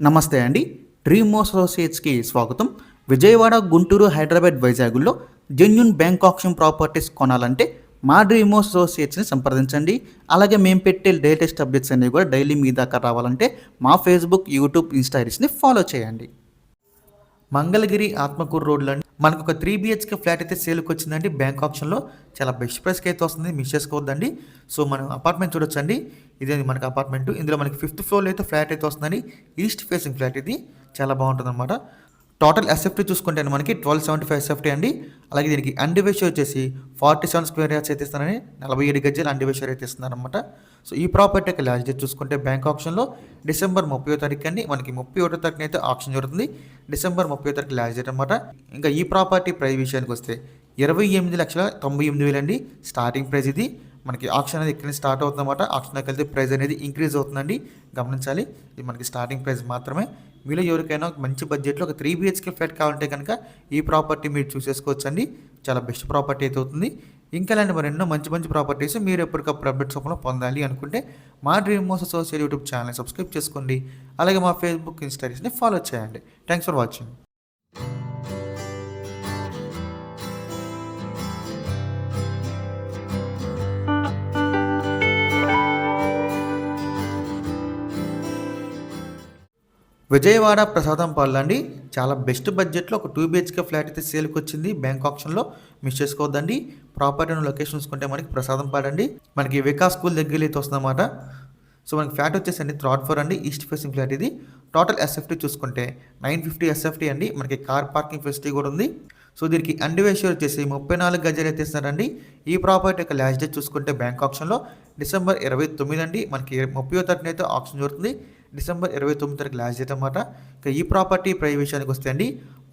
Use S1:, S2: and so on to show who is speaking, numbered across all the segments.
S1: నమస్తే అండి. డ్రీమ్ అసోసియేట్స్కి స్వాగతం. విజయవాడ, గుంటూరు, హైదరాబాద్, వైజాగ్లో జెన్యూన్ బ్యాంక్ ఆప్షన్ ప్రాపర్టీస్ కొనాలంటే మా డ్రీమ్ అసోసియేట్స్ని సంప్రదించండి. అలాగే మేము పెట్టే లేటెస్ట్ అప్డేట్స్ అన్నీ కూడా డైలీ మీ దాకా రావాలంటే మా ఫేస్బుక్, యూట్యూబ్, ఇన్స్టా ఐడీస్ని ఫాలో చేయండి. మంగళగిరి ఆత్మకూరు రోడ్లో మనకు ఒక 3 BHK ఫ్లాట్ అయితే సేల్కి వచ్చిందండి. బ్యాంక్ ఆప్షన్లో చాలా బెస్ట్ ప్రైస్కి అయితే వస్తుంది, మిస్ చేసుకోవద్దండి. సో మనం అపార్ట్మెంట్ చూడొచ్చండి. ఇదే మనకి అపార్ట్మెంట్. ఇందులో మనకి 5th ఫ్లోర్లో అయితే ఫ్లాట్ అయితే వస్తుందండి. ఈస్ట్ ఫేసింగ్ ఫ్లాట్ ఇది చాలా బాగుంటుంది అనమాట. టోటల్ ఎస్ఎఫ్టీ చూసుకుంటే మనకి 1275 ఎస్ఎఫ్టీ అండి. అలాగే దీనికి అన్డివైషర్ వచ్చేసి 47 స్క్వేర్ యార్డ్స్ అయితే ఇస్తానని 47 గజాలు అన్డివైషర్ అయితే ఇస్తున్నారనమాట. సో ఈ ప్రాపర్టీ యొక్క లాస్ట్ డేట్ చూసుకుంటే బ్యాంక్ ఆప్షన్లో డిసెంబర్ 30వ తారీఖు అండి. మనకి 31వ తారీఖున అయితే ఆప్షన్ జరుగుతుంది. డిసెంబర్ 30వ తారీఖు లాస్ట్ డేట్ అనమాట. ఇంకా ఈ ప్రాపర్టీ ప్రైస్ విషయానికి వస్తే 28,98,000 అండి స్టార్టింగ్ ప్రైస్ ఇది. మనకి ఆప్షన్ అనేది ఇక్కడ నుంచి స్టార్ట్ అవుతుందన్నమాట. ఆప్షన్కి వెళ్తే ప్రైస్ అనేది ఇంక్రీజ్ అవుతుందండి, గమనించాలి. ఇది మనకి స్టార్టింగ్ ప్రైస్ మాత్రమే. మీలో ఎవరికైనా మంచి బడ్జెట్లో ఒక 3 BHK ఫ్లాట్ కావాలంటే కనుక ఈ ప్రాపర్టీ మీరు చూసేసుకోవచ్చండి. చాలా బెస్ట్ ప్రాపర్టీ అయితే అవుతుంది. ఇంకా ఇలాంటి మరి ఎన్నో మంచి మంచి ప్రాపర్టీస్ మీరు ఎప్పటికప్పుడు అప్డేట్స్ రూపంలో పొందాలి అనుకుంటే మా dream house associate YouTube channel subscribe చేసుకోండి. అలాగే మా ఫేస్బుక్, ఇన్స్టాగ్రామ్ని ఫాలో చేయండి. Thanks for watching. విజయవాడ ప్రసాదంపాడులో అండి చాలా బెస్ట్ బడ్జెట్లో ఒక 2 BHK ఫ్లాట్ అయితే సేల్కి వచ్చింది. బ్యాంక్ ఆప్షన్లో మిస్ చేసుకోవద్దండి. ప్రాపర్టీ లొకేషన్ చూసుకుంటే మనకి ప్రసాదంపాడు అండి. మనకి వికాస్ స్కూల్ దగ్గర అయితే వస్తుందన్నమాట. సో మనకి ఫ్లాట్ వచ్చేసండి 3rd ఫ్లోర్ అండి. ఈస్ట్ ఫేసింగ్ ఫ్లాట్ ఇది. టోటల్ ఎస్ఎఫ్టీ చూసుకుంటే 950 ఎస్ఎఫ్టీ అండి. మనకి కార్ పార్కింగ్ ఫెసిలిటీ కూడా ఉంది. సో దీనికి అన్డివైషర్ వచ్చేసి 34 గజాలు అయితే ఇస్తున్నారండి. ఈ ప్రాపర్టీ యొక్క లాస్ట్ డేట్ చూసుకుంటే బ్యాంక్ ఆప్షన్లో డిసెంబర్ 29 అండి. మనకి 30వ తారీఖున అయితే ఆప్షన్ జరుగుతుంది. డిసెంబర్ 29 తారీఖు లాస్ట్ డేట్ అనమాట. ఇక ఈ ప్రాపర్టీ ప్రైస్ విషయానికి వస్తే అండి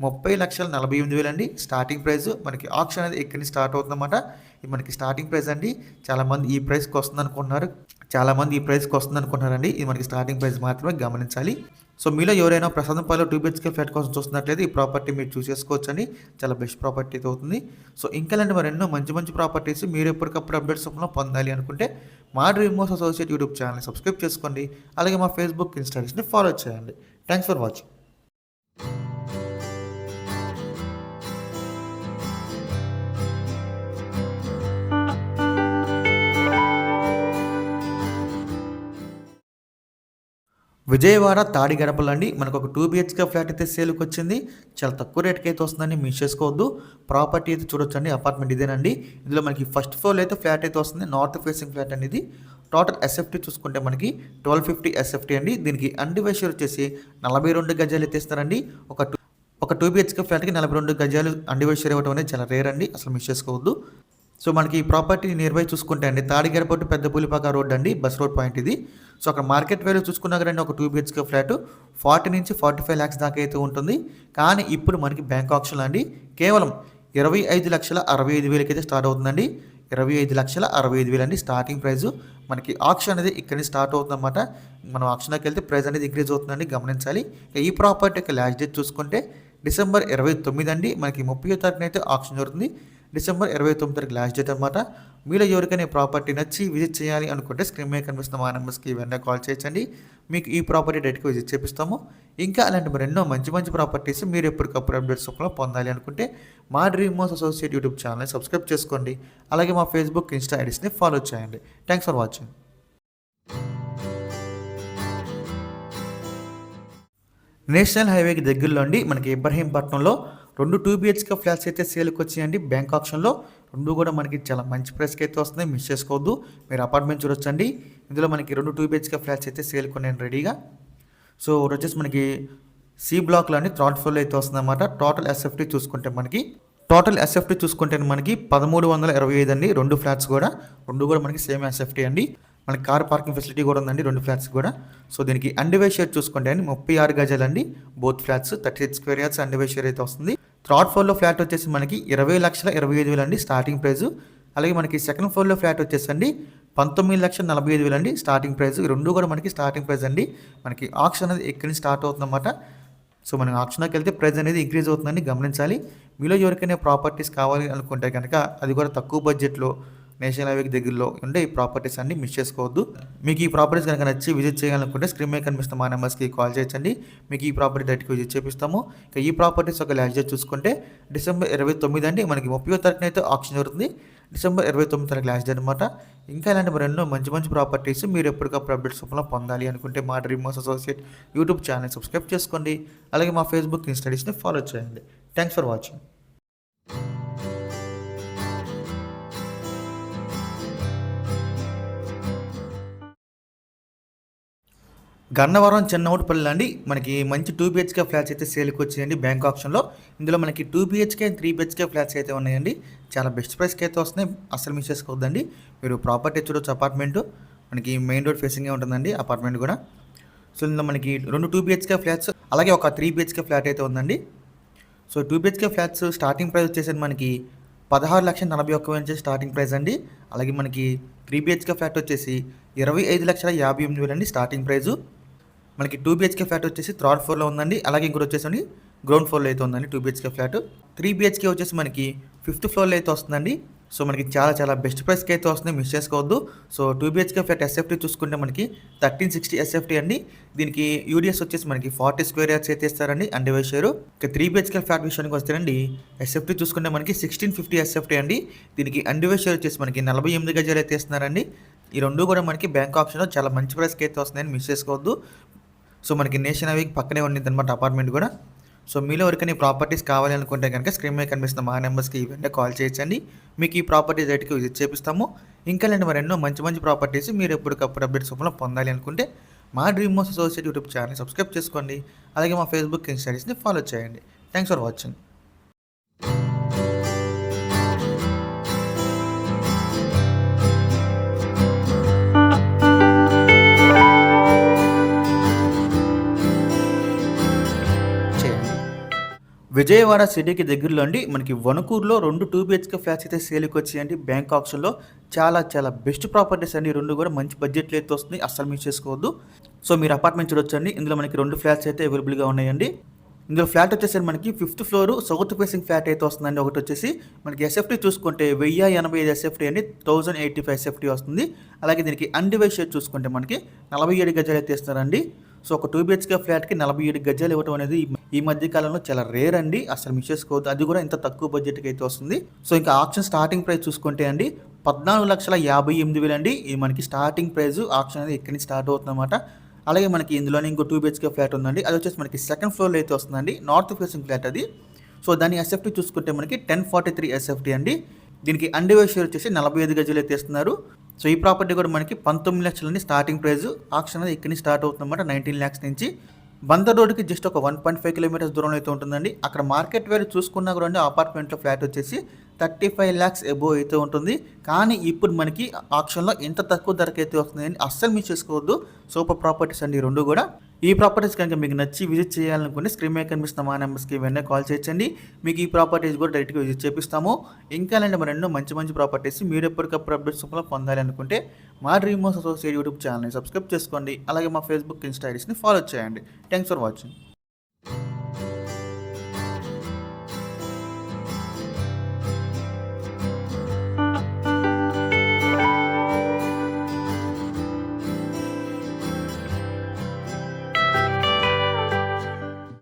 S1: 30,48,000 అండి స్టార్టింగ్ ప్రైస్. మనకి ఆప్షన్ అనేది ఇక్కడి నుంచి స్టార్ట్ అవుతుందన్నమాట. ఇది మనకి స్టార్టింగ్ ప్రైస్ అండి. చాలామంది ఈ ప్రైస్కి వస్తుంది అనుకుంటున్నారండి. ఇది మనకి స్టార్టింగ్ ప్రైస్ మాత్రమే, గమనించాలి. సో మీలో ఎవరైనా ప్రసాదంపాడులో 2 BHK ఫ్లాట్ కోసం చూస్తున్నట్లయితే ఈ ప్రాపర్టీ మీరు చూసేసుకోవచ్చండి. చాలా బెస్ట్ ప్రాపర్టీ అయితే అవుతుంది. సో ఇంకా ఇలాంటి మరి ఎన్నో మంచి మంచి ప్రాపర్టీస్ మీరు ఎప్పటికప్పుడు అప్డేట్స్ రూపంలో పొందాలి అనుకుంటే మా dream house associate YouTube channel subscribe చేసుకోండి. అలాగే మా ఫేస్బుక్, ఇన్స్టాగ్రామ్ని ఫాలో చేయండి. Thanks for watching. విజయవాడ తాడిగడపలో అండి మనకు ఒక 2 BHK ఫ్లాట్ అయితే సేల్కి వచ్చింది. చాలా తక్కువ రేట్కి అయితే వస్తుందండి, మిస్ చేసుకోవద్దు. ప్రాపర్టీ అయితే చూడొచ్చండి. అపార్ట్మెంట్ ఇదేనండి. ఇందులో మనకి ఫస్ట్ ఫ్లోర్ అయితే ఫ్లాట్ అయితే వస్తుంది. నార్త్ ఫేసింగ్ ఫ్లాట్ అండి ఇది. టోటల్ ఎస్ఎఫ్టీ చూసుకుంటే మనకి 1250 ఎస్ఎఫ్టీ అండి. దీనికి అన్డివైషర్ వచ్చేసి 42 గజాలు అయితే ఇస్తారండి. ఒక 2 BHK ఫ్లాట్కి 42 గజాలు అన్డివైషర్ ఇవ్వడం అనేది చాలా రేర్ అండి, అసలు మిస్ చేసుకోవద్దు. సో మనకి ఈ ప్రాపర్టీ నియర్ బై చూసుకుంటే అండి తాడిగడప టు పెద్ద పులిపాక రోడ్ అండి, బస్ రోడ్ పాయింట్ ఇది. సో అక్కడ మార్కెట్ వాల్యూ చూసుకున్నా కదండి ఒక 2 BHK ఫ్లాట్ 40 నుంచి 45 lakhs దాకా అయితే ఉంటుంది. కానీ ఇప్పుడు మనకి బ్యాంక్ ఆప్షన్ అండి కేవలం 25,65,000 అయితే స్టార్ట్ అవుతుందండి. 25,65,000 అండి స్టార్టింగ్ ప్రైస్. మనకి ఆప్షన్ అనేది ఇక్కడ నుంచి స్టార్ట్ అవుతుందన్నమాట. మనం ఆప్షన్కి వెళ్తే ప్రైస్ అనేది ఇంక్రీజ్ అవుతుందండి, గమనించాలి. ఈ ప్రాపర్టీ యొక్క లాస్ట్ డేట్ చూసుకుంటే డిసెంబర్ 29 అండి. మనకి 30వ తారీఖున అయితే ఆప్షన్ జరుగుతుంది. డిసెంబర్ 29 తారీఖు లాస్ట్ డేట్ అనమాట. మీలో ఎవరికైనా ప్రాపర్టీ నచ్చి విజిట్ చేయాలి అనుకుంటే స్క్రీన్ మీద కనిపిస్తున్న మా నెంబర్స్కి వెంటనే కాల్ చేయొచ్చండి. మీకు ఈ ప్రాపర్టీ డేట్కి విజిట్ చేపిస్తాము. ఇంకా అలాంటి మరెన్నో మంచి మంచి ప్రాపర్టీస్ మీరు ఎప్పటికప్పుడు అప్డేట్స్ రూపంలో పొందాలి అనుకుంటే మా డ్రీమ్ హౌస్ అసోసియేట్ యూట్యూబ్ ఛానల్ని సబ్స్క్రైబ్ చేసుకోండి. అలాగే మా ఫేస్బుక్, ఇన్స్టా ఐడీస్ని ఫాలో చేయండి. Thanks for watching. నేషనల్ హైవేకి దగ్గరలో అండి మనకి ఇబ్రహీంపట్నంలో 2 BHK ఫ్లాట్స్ అయితే సేల్కి వచ్చాయండి. బ్యాంక్ ఆప్షన్లో 2 కూడా మనకి చాలా మంచి ప్రైస్కి అయితే వస్తున్నాయి, మిస్ చేసుకోవద్దు. మీరు అపార్ట్మెంట్ చూడొచ్చండి. ఇందులో మనకి 2 BHK ఫ్లాట్స్ అయితే సేల్కి ఉన్నాయండి రెడీగా. సో వచ్చేసి మనకి సి బ్లాక్లో అండి 3rd ఫ్లోర్లో అయితే వస్తుందన్నమాట. టోటల్ ఎస్ఎఫ్టీ చూసుకుంటే మనకి 1325 అండి. 2 ఫ్లాట్స్ కూడా మనకి సేమ్ ఎస్ఎఫ్టీ అండి. మనకి కార్ పార్కింగ్ ఫెసిలిటీ కూడా ఉందండి 2 ఫ్లాట్స్ కూడా. సో దీనికి అన్డివైషర్ చూసుకుంటే అండి 36 గజాలు అండి. బోత్ ఫ్లాట్స్ 38 స్క్వేర్ యార్డ్స్ అన్డివైషర్ అయితే వస్తుంది. 3rd ఫ్లోర్లో ఫ్లాట్ వచ్చేసి మనకి 20,25,000 అండి స్టార్టింగ్ ప్రైస్. అలాగే మనకి 2nd ఫ్లోర్లో ఫ్లాట్ వచ్చేసండి 19,45,000 అండి స్టార్టింగ్ ప్రైస్. ఈ 2 కూడా మనకి స్టార్టింగ్ ప్రైస్ అండి. మనకి ఆప్షన్ అనేది ఎక్కడి నుంచి స్టార్ట్ అవుతుందన్నమాట. సో మనం ఆప్షన్కి వెళ్తే ప్రైస్ అనేది ఇంక్రీజ్ అవుతుందని గమనించాలి. మీలో ఎవరికైనా ప్రాపర్టీస్ కావాలి అనుకుంటే కనుక అది కూడా తక్కువ బడ్జెట్లో నేషనల్ హైవేకి దగ్గరలో ఉండే ఈ ప్రాపర్టీస్ అన్ని మిస్ చేసుకోవద్దు. మీకు ఈ ప్రాపర్టీస్ కనుక నచ్చి విజిట్ చేయాలనుకుంటే స్క్రీన్ మీద కనిపిస్తున్న మా నెంబర్స్కి కాల్ చేయొచ్చండి. మీకు ఈ ప్రాపర్టీ డైరెక్ట్గా విజిట్ చేపిస్తాము. ఇక ఈ ప్రాపర్టీస్ ఒక లాస్ట్ డేట్ చూసుకుంటే డిసెంబర్ 29 అండి. మనకి 30వ తారీఖున అయితే ఆప్షన్ జరుగుతుంది. డిసెంబర్ 29 తారీఖు లాస్ట్ డే అనమాట. ఇంకా ఇలాంటి మరెన్నో మంచి ప్రాపర్టీస్ మీరు ఎప్పటికప్పుడు అప్డేట్స్ రూపంలో పొందాలి అనుకుంటే మా dream house associate YouTube channel subscribe చేసుకోండి. అలాగే మా ఫేస్బుక్ ఇన్స్టాగ్రామ్ని ఫాలో చేయండి. Thanks for watching. Gannavaram Chennautipalli అండి. మనకి మంచి 2 BHK ఫ్లాట్స్ అయితే సేల్కి వచ్చాయండి బ్యాంక్ ఆప్షన్లో. ఇందులో మనకి 2 BHK 3 BHK ఫ్లాట్స్ అయితే ఉన్నాయండి. చాలా బెస్ట్ ప్రైస్కి అయితే వస్తున్నాయి, అసలు మిస్ చేసుకోవద్దండి. మీరు ప్రాపర్టీ చూడొచ్చు. అపార్ట్మెంట్ మనకి మెయిన్ రోడ్ ఫేసింగే ఉంటుందండి అపార్ట్మెంట్ కూడా. సో ఇందులో మనకి 2 2 BHK ఫ్లాట్స్ అలాగే ఒక 3 BHK ఫ్లాట్ అయితే ఉందండి. So 2 BHK flats starting price వచ్చేసి మనకి 16,41,000 స్టార్టింగ్ ప్రైస్ అండి. అలాగే మనకి 3 BHK ఫ్లాట్ వచ్చేసి 25,58,000 అండి స్టార్టింగ్ ప్రైజు. మనకి 2 BHK ఫ్లాట్ వచ్చేసి థర్డ్ ఫ్లోర్లో ఉందండి. అలాగే ఇంకోటి వచ్చేసి గ్రౌండ్ ఫ్లోర్లో అయితే ఉందండి 2 BHK ఫ్లాట్. 3 BHK వచ్చేసి మనకి 5th ఫ్లోర్లో అయితే వస్తుందండి. సో మనకి చాలా బెస్ట్ ప్రైస్కి అయితే వస్తుంది, మిస్ చేసుకోవద్దు. సో 2 BHK ఫ్లాట్ ఎస్ఎఫ్టీ చూసుకుంటే మనకి 1360 ఎస్ఎఫ్టీ అండి. దీనికి యూడిఎస్ వచ్చేసి మనకి 40 స్క్వేర్ యార్డ్స్ అయితే ఇస్తారండి అండివైజ్ షేరు. ఇక 3 BHK ఫ్లాట్ విషయానికి వస్తేనండి ఎస్ఎఫ్టీ చూసుకుంటే మనకి 1650 ఎస్ఎఫ్టీ అండి. దీనికి అండివైజ్ షేర్ వచ్చేసి మనకి 48 గజాలు అయితే ఇస్తున్నారండి. ఈ రెండు కూడా మనకి బ్యాంక్ ఆప్షన్లో చాలా మంచి ప్రైస్కి అయితే వస్తున్నాయని మిస్ చేసుకోవద్దు. సో మనకి నేషనల్ హైవేకి పక్కనే ఉండింది అనమాట అపార్ట్మెంట్ కూడా. సో మీలో ఎవరికైనా ప్రాపర్టీస్ కావాలి అనుకుంటే కనుక స్క్రీన్ మీద కనిపిస్తున్న మా నెంబర్స్కి వెంటనే కాల్ చేయొచ్చండి. మీకు ఈ ప్రాపర్టీస్ రేట్కి విజిట్ చేపిస్తాము. ఇంకా లేండి మరెన్నో మంచి ప్రాపర్టీస్ మీరు ఎప్పటికప్పుడు అప్డేట్స్ రూపంలో పొందాలి అనుకుంటే మా dream house associate YouTube channel subscribe చేసుకోండి. అలాగే మా ఫేస్బుక్ ఇన్స్టాగ్రామ్ని ఫాలో చేయండి. Thanks for watching. విజయవాడ సిటీకి దగ్గరలో అండి మనకి వణుకూరులో 2 2 BHK ఫ్లాట్స్ అయితే సేల్కి వచ్చాయండి బ్యాంక్ ఆప్షన్లో. చాలా బెస్ట్ ప్రాపర్టీస్ అండి. రెండు కూడా మంచి బడ్జెట్లో అయితే వస్తుంది, అస్సలు మిస్ చేసుకోవద్దు. సో మీరు అపార్ట్మెంట్ చూడొచ్చండి. ఇందులో మనకి 2 ఫ్లాట్స్ అయితే అవైలబుల్గా ఉన్నాయండి. ఇందులో ఫ్లాట్ వచ్చేసరికి మనకి 5th floor south facing flat అయితే వస్తుందండి. ఒకటి వచ్చేసి మనకి ఎస్ఎఫ్టీ చూసుకుంటే 1085 ఎస్ఎఫ్టీ అండి, 1085 ఎస్ఎఫ్టీ వస్తుంది. అలాగే దీనికి అన్డివైజ్ షేర్ చూసుకుంటే మనకి 47 గజాలు అయితే ఇస్తారండి. సో ఒక 2 BHK ఫ్లాట్కి 47 గజాలు ఇవ్వడం అనేది ఈ మధ్య కాలంలో చాలా రేర్ అండి, అసలు మిస్ చేసుకోవద్దు. అది కూడా ఇంత తక్కువ బడ్జెట్కి అయితే వస్తుంది. సో ఇంకా ఆప్షన్ స్టార్టింగ్ ప్రైస్ చూసుకుంటే అండి 14,58,000 అండి. ఇది మనకి స్టార్టింగ్ ప్రైస్. ఆప్షన్ అనేది ఇక్కడి నుంచి స్టార్ట్ అవుతుంది అనమాట. అలాగే మనకి ఇందులోనే ఇంకో 2 BHK ఫ్లాట్ ఉందండి. అది వచ్చేసి మనకి 2nd ఫ్లోర్లో అయితే వస్తుందండి, నార్త్ ఫేసింగ్ ఫ్లాట్ అది. సో దాని ఎస్ఎఫ్టీ చూసుకుంటే మనకి 1043 ఎస్ఎఫ్టీ అండి. దీనికి అన్డివైజ్ షేర్ వచ్చేసి 45 గజాలు అయితే ఇస్తున్నారు. సో ఈ ప్రాపర్టీ కూడా మనకి 19 లక్షలని స్టార్టింగ్ ప్రైస్. ఆప్షన్ అనేది ఇక్కడి నుంచి స్టార్ట్ అవుతుందన్నమాట 19 lakhs నుంచి. బందర్ రోడ్కి జస్ట్ ఒక 1.5 kilometers దూరంలో అయితే ఉంటుందండి. అక్కడ మార్కెట్ వాల్యూ చూసుకున్నా కూడా అపార్ట్మెంట్లో ఫ్లాట్ వచ్చేసి 35 lakhs అబోవ్ అయితే ఉంటుంది. కానీ ఇప్పుడు మనకి ఆప్షన్లో ఇంత తక్కువ ధరకి అయితే వస్తుందని అస్సలు మిస్ చేసుకోవద్దు. సూపర్ ప్రాపర్టీస్ అండి రెండు కూడా. ఈ ప్రాపర్టీస్ కనుక మీకు నచ్చి విజిట్ చేయాలనుకుంటే స్క్రీన్ మీద కనిపిస్తున్న మా నెంబర్స్కి వెంటనే కాల్ చేయొచ్చండి. మీకు ఈ ప్రాపర్టీస్ కూడా డైరెక్ట్గా విజిట్ చేపిస్తాము. ఇంకా అలాంటి మరెన్నో మంచి ప్రాపర్టీస్ మీరు ఎప్పటికప్పుడు అప్డేట్స్ రూపంలో పొందాలి అనుకుంటే మా డ్రీమ్ హౌస్ అసోసియేట్ యూట్యూబ్ ఛానల్ని సబ్స్క్రైబ్ చేసుకోండి. అలాగే మా ఫేస్బుక్ ఇన్స్టాగ్రామ్ని ఫాలో చేయండి. Thanks for watching.